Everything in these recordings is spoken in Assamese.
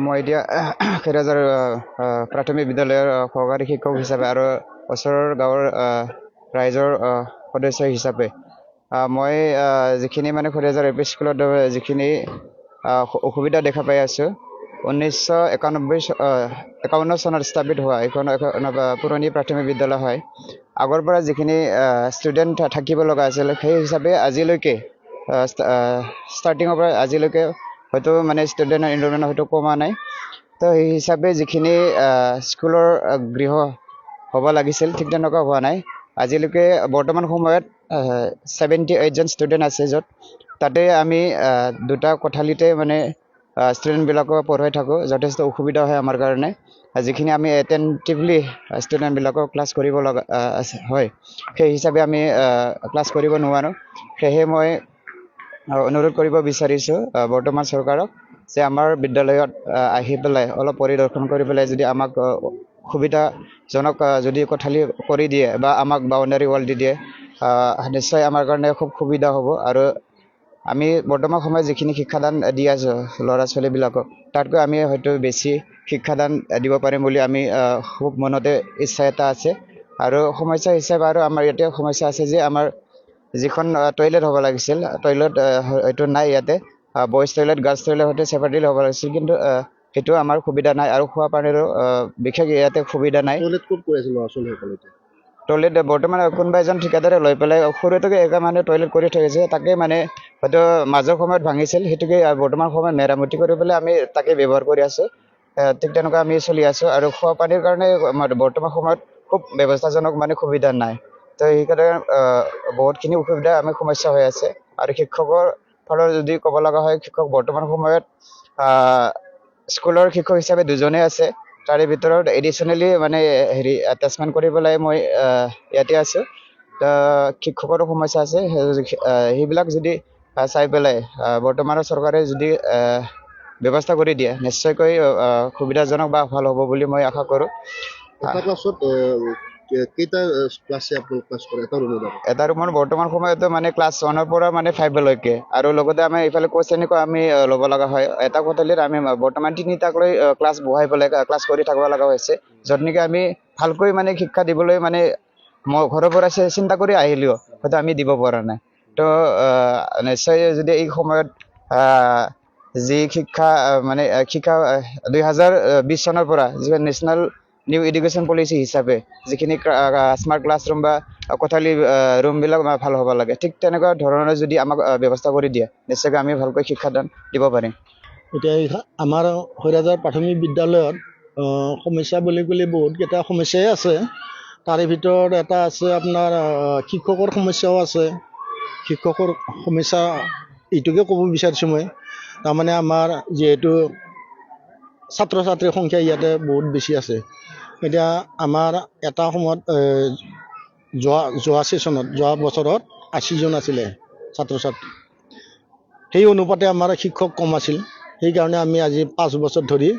মই এতিয়া খেৰাজাৰ প্ৰাথমিক বিদ্যালয়ৰ সহকাৰী শিক্ষক হিচাপে আৰু ওচৰৰ গাঁৱৰ ৰাইজৰ সদস্য হিচাপে মই যিখিনি মানে খেৰাজাৰ এল পি স্কুলত যিখিনি অসুবিধা দেখা পাই আছোঁ 1951 চনত স্থাপিত হোৱা এখন পুৰণি প্ৰাথমিক বিদ্যালয় হয়। আগৰ পৰা যিখিনি ষ্টুডেণ্ট থাকিব লগা আছিল সেই হিচাপে আজিলৈকে ষ্টাৰ্টিঙৰ পৰা আজিলৈকে হয়তো মানে ষ্টুডেণ্টৰ এনৰলমেণ্ট হয়তো কমা নাই। তো সেই হিচাপে যিখিনি স্কুলৰ গৃহ হ'ব লাগিছিল ঠিক তেনেকুৱা হোৱা নাই। আজিলৈকে বৰ্তমান সময়ত 78জন ষ্টুডেণ্ট আছে, য'ত তাতে আমি দুটা কোঠালিতে মানে ষ্টুডেণ্টবিলাকক পঢ়াই থাকোঁ। যথেষ্ট অসুবিধা হয় আমাৰ কাৰণে, যিখিনি আমি এটেণ্টিভলি ষ্টুডেণ্টবিলাকক ক্লাছ কৰিব লগা হয়, সেই হিচাপে আমি ক্লাছ কৰিব নোৱাৰোঁ। সেয়েহে মই অনুৰোধ কৰিব বিচাৰিছোঁ বৰ্তমান চৰকাৰক যে আমাৰ বিদ্যালয়ত আহি পেলাই অলপ পৰিদৰ্শন কৰি পেলাই যদি আমাক সুবিধাজনক যদি কোঠালি কৰি দিয়ে বা আমাক বাউণ্ডাৰী ৱাল দি দিয়ে, নিশ্চয় আমাৰ কাৰণে খুব সুবিধা হ'ব। আৰু আমি বৰ্তমান সময়ত যিখিনি শিক্ষাদান দি আছোঁ ল'ৰা ছোৱালীবিলাকক, তাতকৈ আমি হয়তো বেছি শিক্ষাদান দিব পাৰিম বুলি আমি খুব মনতে ইচ্ছা এটা আছে। আৰু সমস্যা হিচাপে আৰু আমাৰ ইয়াতে সমস্যা আছে যে আমাৰ যিখন টয়লেট হ'ব লাগিছিল, টয়লেট হয়তো নাই ইয়াতে। বইজ টয়লেট গাৰ্লছ টয়লেট হয়তো ছেপাৰেটলি হ'ব লাগিছিল, কিন্তু সেইটো আমাৰ সুবিধা নাই। আৰু খোৱা পানীৰো বিশেষ ইয়াতে সুবিধা নাই। টয়লেট বৰ্তমান কোনোবা এজন ঠিকাদাৰে লৈ পেলাই সৰুটোকে মানে টয়লেট কৰি থৈছে, তাকে মানে হয়তো মাজৰ সময়ত ভাঙিছিল, সেইটোকে বৰ্তমান সময়ত মেৰামতি কৰি পেলাই আমি তাকে ব্যৱহাৰ কৰি আছোঁ। ঠিক তেনেকুৱা আমি চলি আছোঁ। আৰু খোৱা পানীৰ কাৰণে বৰ্তমান সময়ত খুব ব্যৱস্থাজনক মানে সুবিধা নাই। তো সেইকাৰণে বহুতখিনি অসুবিধা আমি সমস্যা হৈ আছে। আৰু শিক্ষকৰ ফালৰ যদি ক'ব লগা হয়, শিক্ষক বৰ্তমান সময়ত স্কুলৰ শিক্ষক হিচাপে দুজনেই আছে। তাৰে ভিতৰত এডিশ্যনেলি মানে এটেচমেণ্ট কৰি পেলাই মই ইয়াতে আছোঁ। শিক্ষকৰো সমস্যা আছে, সেইবিলাক যদি চাই পেলাই বৰ্তমানৰ চৰকাৰে যদি ব্যৱস্থা কৰি দিয়ে, নিশ্চয়কৈ সুবিধাজনক বা ভাল হ'ব বুলি মই আশা কৰোঁ। এটা ৰুমত বৰ্তমান সময়তো মানে ক্লাছ 1ৰ পৰা মানে 5লৈকে, আৰু লগতে আমি এইফালে শ্ৰেণীকো আমি ল'ব লগা হয়। এটা কোঠালিত আমি বৰ্তমান 3টাকৈ ক্লাছ বহাই পেলাই ক্লাছ কৰি থাকিব লগা হৈছে, য'ত নেকি আমি ভালকৈ মানে শিক্ষা দিবলৈ মানে মই ঘৰৰ পৰা চিন্তা কৰি আহিলেও হয়তো আমি দিব পৰা নাই। তো নিশ্চয় যদি এই সময়ত যি শিক্ষা 2020 চনৰ পৰা যিখন নেশ্যনেল নিউ এডুকেশ্যন পলিচি হিচাপে যিখিনি স্মাৰ্ট ক্লাছৰুম বা কোঠালি ৰুমবিলাক ভাল হ'ব লাগে, ঠিক তেনেকুৱা ধৰণৰ যদি আমাক ব্যৱস্থা কৰি দিয়ে, নিশ্চয়কৈ আমি ভালকৈ শিক্ষাদান দিব পাৰিম। এতিয়া আমাৰ হৈৰাজাৰ প্ৰাথমিক বিদ্যালয়ত সমস্যা বুলি ক'লে বহুতকেইটা সমস্যাই আছে। তাৰে ভিতৰত এটা আছে আপোনাৰ শিক্ষকৰ সমস্যাও আছে। শিক্ষকৰ সমস্যা এইটোকে ক'ব বিচাৰিছোঁ মই। তাৰমানে আমাৰ যিহেতু ছাত্ৰ ছাত্ৰীৰ সংখ্যা ইয়াতে বহুত বেছি আছে। এতিয়া আমাৰ এটা সময়ত যোৱা বছৰত 80জন আছিলে ছাত্ৰ ছাত্ৰী। সেই অনুপাতে আমাৰ শিক্ষক কম আছিল। সেইকাৰণে আমি আজি 5 বছৰ ধৰি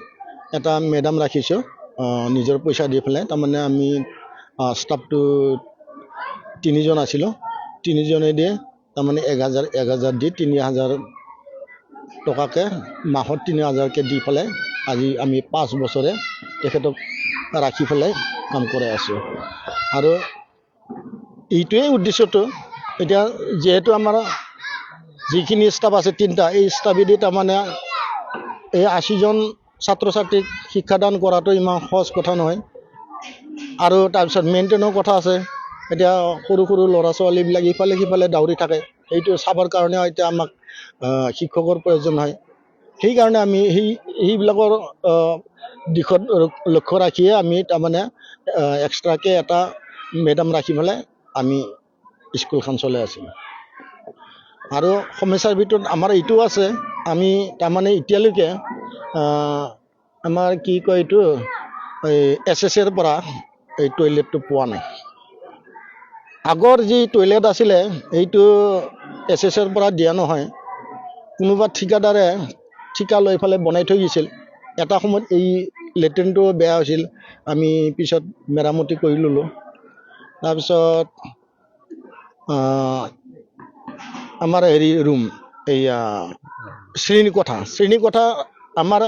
এটা মেডাম ৰাখিছোঁ নিজৰ পইচা দি পেলাই। তাৰমানে আমি ষ্টাফটো 3জন আছিলোঁ, 3জনে দিয়ে তাৰমানে 1000 দি 3000 টকাকৈ মাহত 3000কৈ দি পেলাই আজি আমি 5 বছৰে তেখেতক ৰাখি পেলাই কাম কৰাই আছোঁ। আৰু এইটোৱেই উদ্দেশ্যটো। এতিয়া যিহেতু আমাৰ যিখিনি ষ্টাফ আছে 3টা, এই ষ্টাফেদি তাৰমানে এই 80জন ছাত্ৰ ছাত্ৰীক শিক্ষাদান কৰাটো ইমান সহজ কথা নহয়। আৰু তাৰপিছত মেইনটেইনৰ কথা আছে। এতিয়া সৰু সৰু ল'ৰা ছোৱালীবিলাক ইফালে সিফালে দাউৰি থাকে, সেইটো চাবৰ কাৰণে এতিয়া আমাক শিক্ষকৰ প্ৰয়োজন হয়। সেইকাৰণে আমি সেইবিলাকৰ দিশত লক্ষ্য ৰাখিয়ে আমি তাৰমানে এক্সট্ৰাকৈ এটা মেডাম ৰাখি পেলাই আমি স্কুলখন চলাই আছোঁ। আৰু সমস্যাৰ ভিতৰত আমাৰ এইটো আছে, আমি তাৰমানে এতিয়ালৈকে আমাৰ কি কয় এইটো SSৰ পৰা এই টয়লেটটো পোৱা নাই। আগৰ যি টয়লেট আছিলে সেইটো SSৰ পৰা দিয়া নহয়, কোনোবা ঠিকাদাৰে ঠিকা লৈ পেলাই বনাই থৈ গৈছিল। এটা সময়ত এই লেট্ৰিনটো বেয়া হৈছিল, আমি পিছত মেৰামতি কৰি ল'লোঁ। তাৰপিছত আমাৰ ৰুম এইয়া শ্ৰেণীকোঠা আমাৰ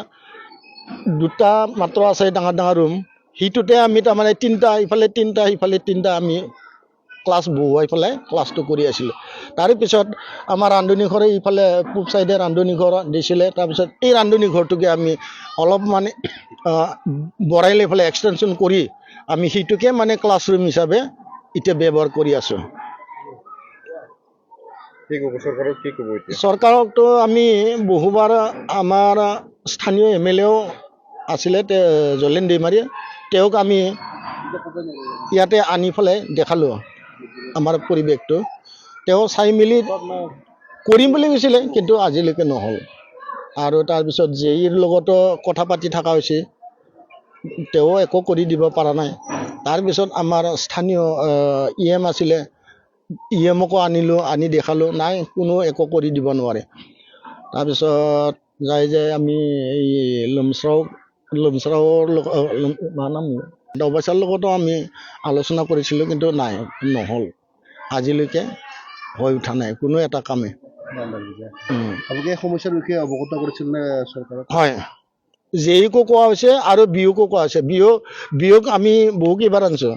দুটা মাত্ৰ আছে ডাঙৰ ডাঙৰ ৰুম, সিটোতে আমি তাৰমানে তিনিটা ইফালে তিনিটা সিফালে তিনিটা আমি ক্লাছ বহুৱাই পেলাই ক্লাছটো কৰি আছিলোঁ। তাৰপিছত আমাৰ ৰান্ধনী ঘৰে ইফালে পূব চাইডে ৰান্ধনী ঘৰ দিছিলে। তাৰপিছত এই ৰান্ধনী ঘৰটোকে আমি অলপ মানে বঢ়াই লৈ পেলাই এক্সটেনশ্যন কৰি আমি সেইটোকে মানে ক্লাছৰুম হিচাপে এতিয়া ব্যৱহাৰ কৰি আছোঁ। চৰকাৰকতো আমি বহুবাৰ আমাৰ স্থানীয় MLA আছিলে জলেন দৈমাৰী, তেওঁক আমি ইয়াতে আনি পেলাই দেখালোঁ আমাৰ পৰিৱেশটো। তেওঁ চাই মেলি কৰিম বুলি কৈছিলে, কিন্তু আজিলৈকে নহ'ল। আৰু তাৰপিছত JEৰ লগতো কথা পাতি থকা হৈছে, তেওঁ একো কৰি দিব পৰা নাই। তাৰপিছত আমাৰ স্থানীয় EM আছিলে, EMকো আনিলোঁ, আনি দেখালোঁ, নাই কোনো একো কৰি দিব নোৱাৰে। তাৰপিছত যে আমি এই লমচৰাওৰ অৱস্থাৰ লগতো আমি আলোচনা কৰিছিলোঁ, কিন্তু নাই, নহ'ল। আজিলৈকে হৈ উঠা নাই কোনো এটা কামে। সমস্যাৰ বিষয়ে অৱগত কৰিছিল নে চৰকাৰক? হয়, JEকো কোৱা হৈছে আৰু BOকো কোৱা হৈছে। BOক আমি বহু কেইবাৰ আনিছোঁ।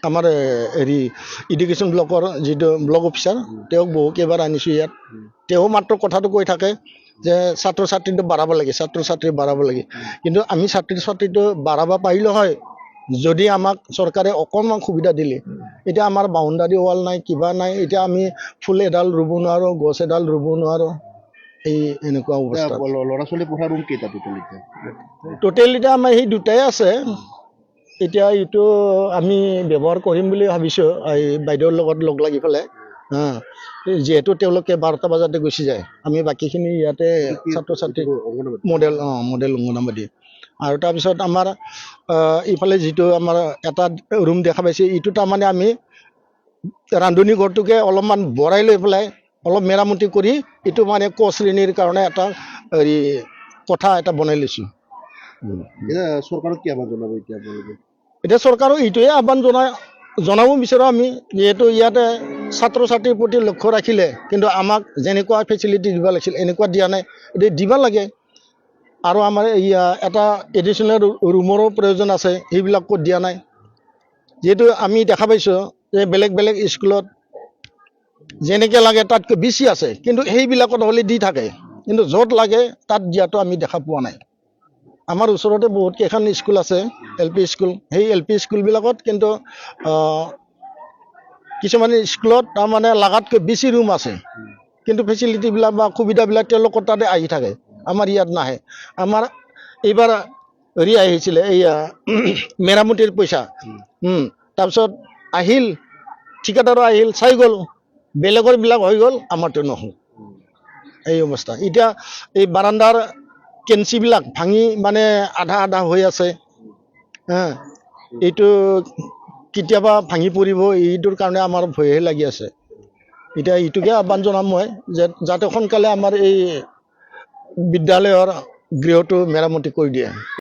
আমাৰ হেৰি এডুকেশ্যন ব্লকৰ যিটো ব্লক অফিচাৰ, তেওঁক বহু কেইবাৰ আনিছোঁ ইয়াত। তেওঁ মাত্ৰ কথাটো কৈ থাকে যে ছাত্ৰ ছাত্ৰীটো বাঢ়াব লাগে, ছাত্ৰ ছাত্ৰী বাঢ়াব লাগে। কিন্তু আমি ছাত্ৰ ছাত্ৰীটো বাঢ়াব পাৰিলোঁ হয় যদি আমাক চৰকাৰে অকণমান সুবিধা দিলে। এতিয়া আমাৰ বাউণ্ডাৰী ৱাল নাই, কিবা নাই, এতিয়া আমি ফুল এডাল ৰুব নোৱাৰোঁ, গছ এডাল ৰুব নোৱাৰোঁ। এই এনেকুৱা অৱস্থা। ল'ৰা ছোৱালী পঢ়া ৰুম কেইটা টোটেল এতিয়া আমাৰ সেই দুটাই আছে। এতিয়া এইটো আমি ব্যৱহাৰ কৰিম বুলি ভাবিছোঁ এই বাইদেউৰ লগত লগ লাগি পেলাই। যিহেতু তেওঁলোকে 12টা বজাতে গুচি যায়, আমি বাকীখিনি ইয়াতে ছাত্ৰ ছাত্ৰী মডেল অংগনবাদী। আৰু তাৰপিছত আমাৰ ইফালে যিটো আমাৰ এটা ৰুম দেখা পাইছে, এইটো তাৰমানে আমি ৰান্ধনী ঘৰটোকে অলপমান বঢ়াই লৈ পেলাই অলপ মেৰামতি কৰি এইটো মানে ক শ্ৰেণীৰ কাৰণে এটা হেৰি কোঠা এটা বনাই লৈছোঁ। চৰকাৰক কি আহ্বান জনাব এতিয়া আপোনালোকে? এতিয়া চৰকাৰক এইটোৱে আহ্বান জনাব বিচাৰোঁ আমি, যিহেতু ইয়াতে ছাত্ৰ ছাত্ৰীৰ প্ৰতি লক্ষ্য ৰাখিলে, কিন্তু আমাক যেনেকুৱা ফেচিলিটি দিব লাগিছিল এনেকুৱা দিয়া নাই। এতিয়া দিব লাগে। আৰু আমাৰ এটা এডিশ্যনেল ৰুমৰো প্ৰয়োজন আছে, সেইবিলাকো দিয়া নাই। যিহেতু আমি দেখা পাইছোঁ যে বেলেগ বেলেগ স্কুলত যেনেকৈ লাগে তাতকৈ বেছি আছে, কিন্তু সেইবিলাকত হ'লে দি থাকে, কিন্তু য'ত লাগে তাত দিয়াটো আমি দেখা পোৱা নাই। আমাৰ ওচৰতে বহুত কেইখন স্কুল আছে, LP স্কুল। সেই LP স্কুলবিলাকত কিন্তু কিছুমান স্কুলত তাৰমানে লাগাতকৈ বেছি ৰুম আছে, কিন্তু ফেচিলিটিবিলাক বা সুবিধাবিলাক তেওঁলোকৰ তাতে আহি থাকে, আমাৰ ইয়াত নাহে। আমাৰ এইবাৰ হেৰি আহিছিলে এইয়া মেৰামতিৰ পইচা, তাৰপিছত আহিল, ঠিকাদাৰো আহিল, চাই গ'ল, বেলেগৰ বিলাক হৈ গ'ল, আমাৰতো নহ'ল। এই অৱস্থা। এতিয়া এই বাৰাণ্ডাৰ কেঞ্চিবিলাক ভাঙি মানে আধা আধা হৈ আছে। এইটো কেতিয়াবা ভাঙি পৰিব, এইটোৰ কাৰণে আমাৰ ভয়হে লাগি আছে। এতিয়া এইটোকে আহ্বান জনাম মই যে যাতে সোনকালে আমাৰ এই বিদ্যালয়ৰ গৃহটো মেৰামতি কৰি দিয়ে।